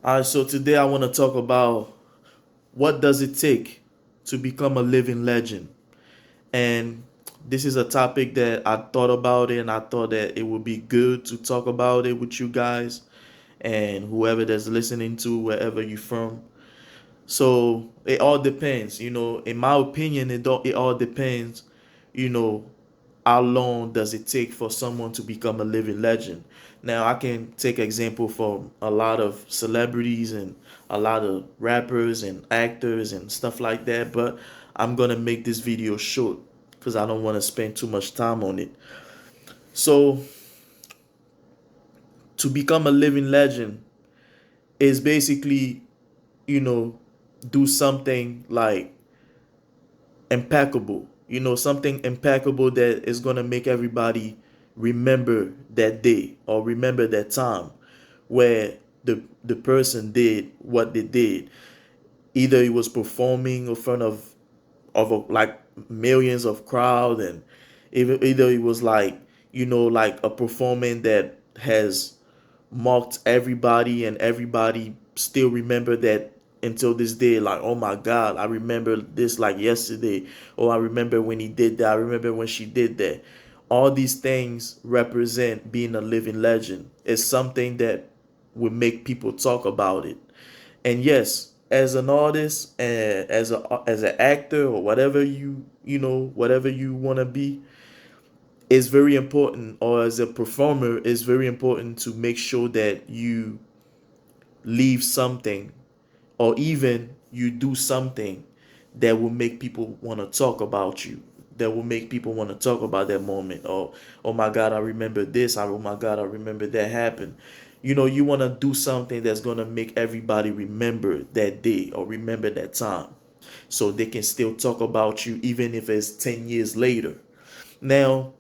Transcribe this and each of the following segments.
All right, so today I want to talk about what does it take to become a living legend. And this is a topic that I thought about it and I thought that it would be good to talk about it with you guys and whoever that's listening to wherever you're from. So it all depends, in my opinion, it all depends, you know, how long does it take for someone to become a living legend. Now I can take example from a lot of celebrities and a lot of rappers and actors and stuff like that, but I'm gonna make this video short because I don't want to spend too much time on it. So to become a living legend is basically, you know, do something like impeccable, something impeccable that is going to make everybody remember that day or remember that time where the person did what they did. Either he was performing in front like millions of crowd, and either it was like, like a performance that has mocked everybody and everybody still remember that until this day. Like, oh my god, I remember this like yesterday, or I remember when he did that, I remember when she did that. All these things represent being a living legend. It's something that would make people talk about it. And yes, as an artist and as an actor or whatever whatever you want to be, it's very important, or as a performer, it's very important to make sure that you leave something, or even you do something that will make people want to talk about you, that will make people want to talk about that moment. Or, oh my god, I remember this. Oh my god, I remember that happened. You want to do something that's going to make everybody remember that day or remember that time, so they can still talk about you even if it's 10 years later. Now,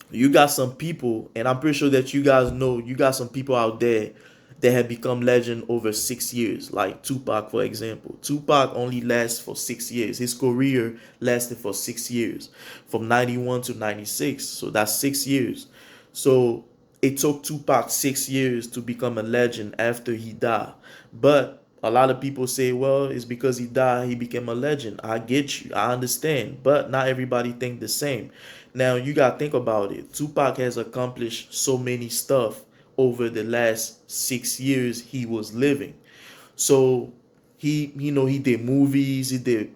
you got some people, and I'm pretty sure that you guys know, you got some people out there that have become legend over 6 years, like Tupac, for example. Tupac only lasts for 6 years. His career lasted for 6 years, from 91 to 96. So that's 6 years. So it took Tupac 6 years to become a legend after he died. But a lot of people say, well, it's because he died, he became a legend. I get you, I understand, but not everybody think the same. Now you gotta think about it. Tupac has accomplished so many stuff over the last 6 years he was living. So he did movies, he did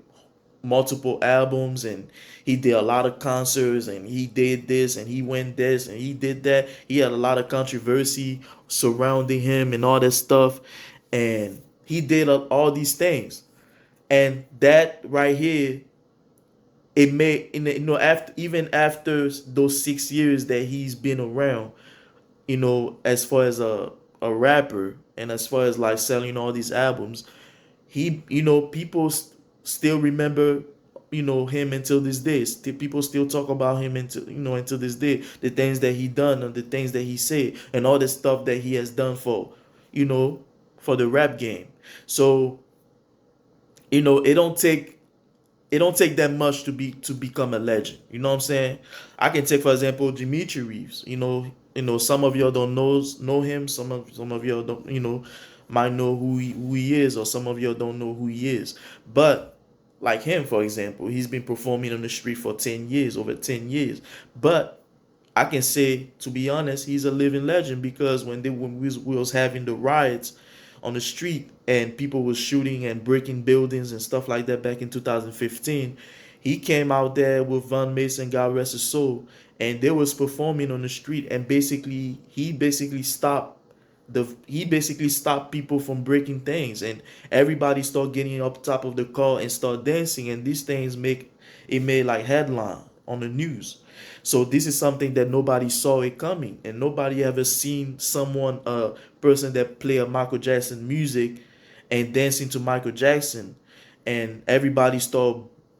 multiple albums, and he did a lot of concerts, and he did this and he went this and he did that. He had a lot of controversy surrounding him and all that stuff, and he did all these things. And that right here, it may, after, even after those 6 years that he's been around, as far as a rapper, and as far as like selling all these albums, he, people still remember, him until this day. People still talk about him until this day. The things that he done and the things that he said and all the stuff that he has done for, you know, for the rap game. So, it don't take that much to become a legend. You know what I'm saying? I can take, for example, Dimitri Reeves. Some of y'all don't know him. Some of y'all don't, might know who he is, or some of y'all don't know who he is. But like him, for example, he's been performing on the street for 10 years, over 10 years. But I can say, to be honest, he's a living legend, because when we was having the riots on the street and people was shooting and breaking buildings and stuff like that back in 2015, he came out there with Von Mason, God rest his soul, and they was performing on the street, and basically he basically stopped people from breaking things, and everybody start getting up top of the car and start dancing, and these things made like headline on the news. So this is something that nobody saw it coming, and nobody ever seen someone, a person that play a Michael Jackson music and dancing to Michael Jackson, and everybody start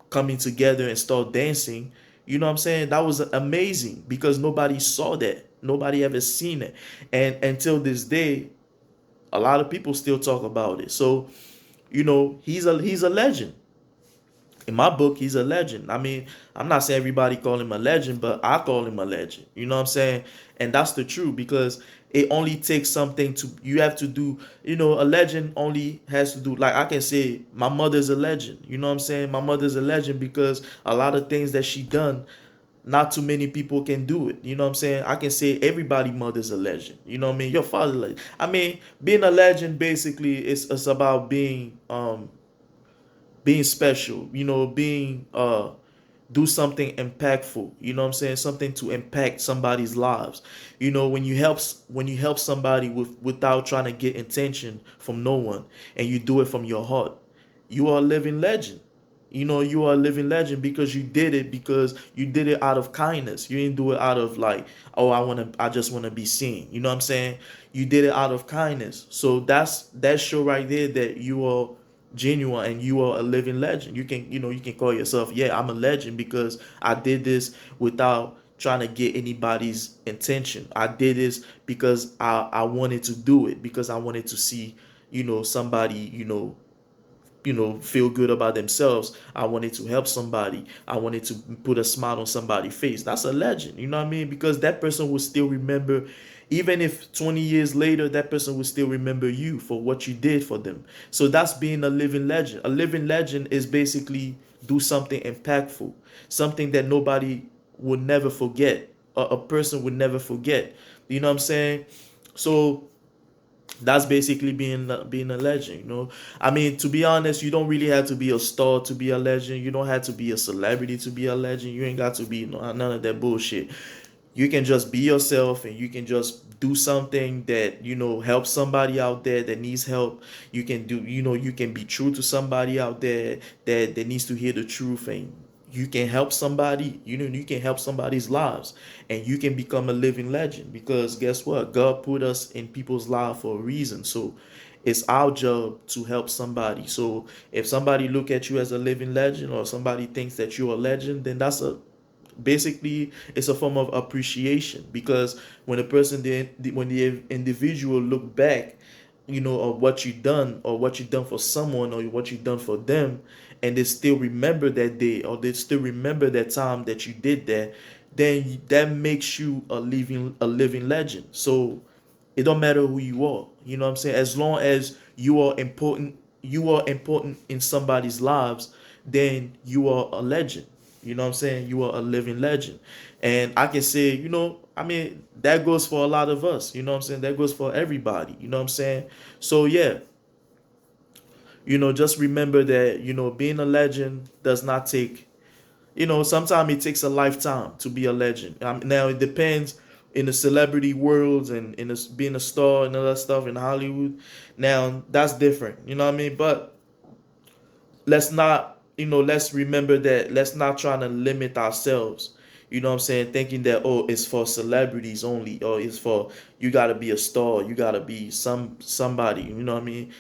coming together and start dancing. You know what I'm saying? That was amazing, because nobody saw that. Nobody ever seen it. And until this day, a lot of people still talk about it. So, he's a legend. In my book, he's a legend. I mean, I'm not saying everybody call him a legend, but I call him a legend. You know what I'm saying? And that's the truth, because It only takes something to you have to do. A legend only has to do, like I can say my mother's a legend. You know what I'm saying? My mother's a legend because a lot of things that she done, not too many people can do it. You know what I'm saying? I can say everybody mother's a legend. You know what I mean? Your father legend. I mean, being a legend basically it's about being special, being do something impactful, you know what I'm saying? Something to impact somebody's lives. When you help somebody without trying to get attention from no one, and you do it from your heart, you are a living legend. You are a living legend because you did it out of kindness. You didn't do it out of like, oh, I just want to be seen. You know what I'm saying? You did it out of kindness. So that show right there that you are genuine and you are a living legend. You can call yourself, yeah, I'm a legend because I did this without trying to get anybody's attention. I did this because I wanted to do it, because I wanted to see somebody feel good about themselves. I wanted to help somebody. I wanted to put a smile on somebody's face. That's a legend. You know what I mean? Because that person will still remember, even if 20 years later, that person will still remember you for what you did for them. So that's being a living legend. A living legend is basically do something impactful, something that nobody would never forget, a person would never forget. You know what I'm saying? So that's basically being a legend. I mean, to be honest, you don't really have to be a star to be a legend. You don't have to be a celebrity to be a legend. You ain't got to be none of that bullshit. You can just be yourself, and you can just do something that helps somebody out there that needs help. You can be true to somebody out there that needs to hear the truth, and you can help somebody. You can help somebody's lives, and you can become a living legend, because guess what? God put us in people's lives for a reason. So it's our job to help somebody. So if somebody look at you as a living legend, or somebody thinks that you're a legend, then that's a basically it's a form of appreciation. Because when a person when the individual look back, of what you done, or what you done for someone, or what you done for them, and they still remember that day, or they still remember that time that you did that, then that makes you a living legend. So it don't matter who you are, you know what I'm saying? As long as you are important in somebody's lives, then you are a legend. You know what I'm saying? You are a living legend. And I can say, I mean, that goes for a lot of us. You know what I'm saying? That goes for everybody. You know what I'm saying? So yeah, just remember that, being a legend does not take, sometimes it takes a lifetime to be a legend. Now it depends in the celebrity worlds, and in being a star and all that stuff in Hollywood. Now that's different. You know what I mean? But let's remember that, let's not try to limit ourselves, you know what I'm saying, thinking that, oh, it's for celebrities only, or it's for, you got to be a star, you got to be somebody, you know what I mean,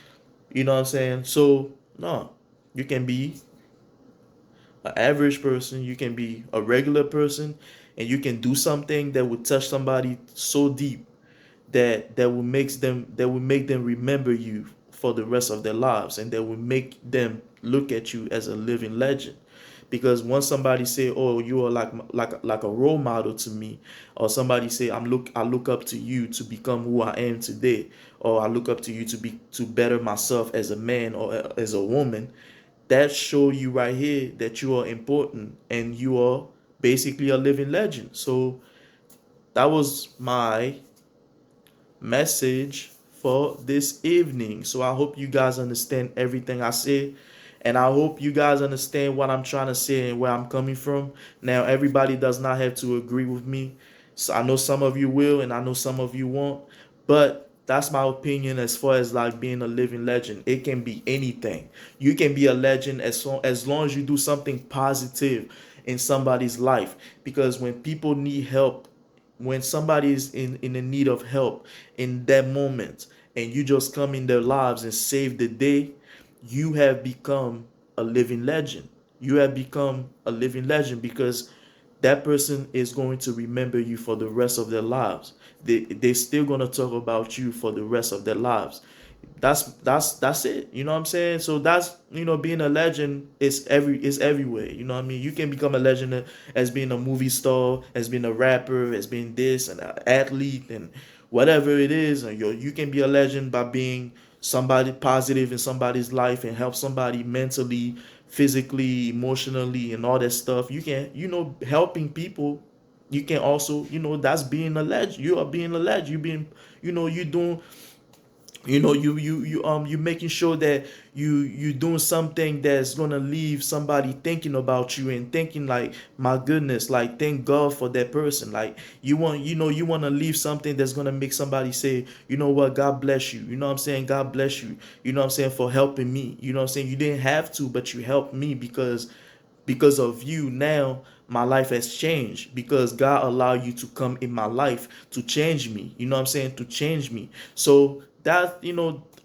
you know what I'm saying? So no, you can be an average person, you can be a regular person, and you can do something that would touch somebody so deep that will make them remember you for the rest of their lives, and that will make them look at you as a living legend. Because once somebody say, oh, you are like a role model to me, or somebody say, I look up to you to become who I am today, or I look up to you to better myself as a man, or as a woman, that show you right here that you are important, and you are basically a living legend. So that was my message for this evening. So I hope you guys understand everything I say. And I hope you guys understand what I'm trying to say and where I'm coming from. Now, everybody does not have to agree with me. So I know some of you will, and I know some of you won't. But that's my opinion as far as like being a living legend. It can be anything. You can be a legend as long as you do something positive in somebody's life. Because when people need help, when somebody is in the need of help in that moment, and you just come in their lives and save the day, you have become a living legend. You have become a living legend, because that person is going to remember you for the rest of their lives. They're still going to talk about you for the rest of their lives. That's it, you know what I'm saying? So that's, being a legend is everywhere, you know what I mean? You can become a legend as being a movie star, as being a rapper, as being this, and an athlete, and whatever it is. And you can be a legend by being somebody positive in somebody's life and help somebody mentally, physically, emotionally, and all that stuff. You can, helping people. You can also, that's being a legend. You are being a legend. You being, you doing, you making sure that you doing something that's gonna leave somebody thinking about you and thinking like, my goodness, like, thank God for that person. Like, you want to leave something that's gonna make somebody say, you know what, God bless you. You know what I'm saying? God bless you. You know what I'm saying? For helping me. You know what I'm saying? You didn't have to, but you helped me, because of you. Now my life has changed, because God allowed you to come in my life to change me. You know what I'm saying? To change me. So that,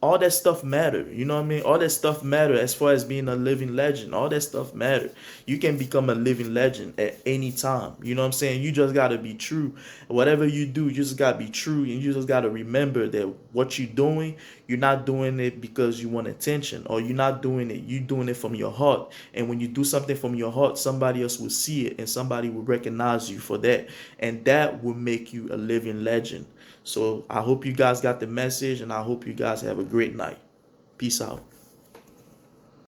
all that stuff matter. You know what I mean? All that stuff matter as far as being a living legend. All that stuff matter. You can become a living legend at any time. You know what I'm saying? You just gotta be true. Whatever you do, you just gotta be true, and you just gotta remember that what you're doing, you're not doing it because you want attention, or you're not doing it. You're doing it from your heart. And when you do something from your heart, somebody else will see it, and somebody will recognize you for that, and that will make you a living legend. So I hope you guys got the message, and I hope you guys have a great night. Peace out.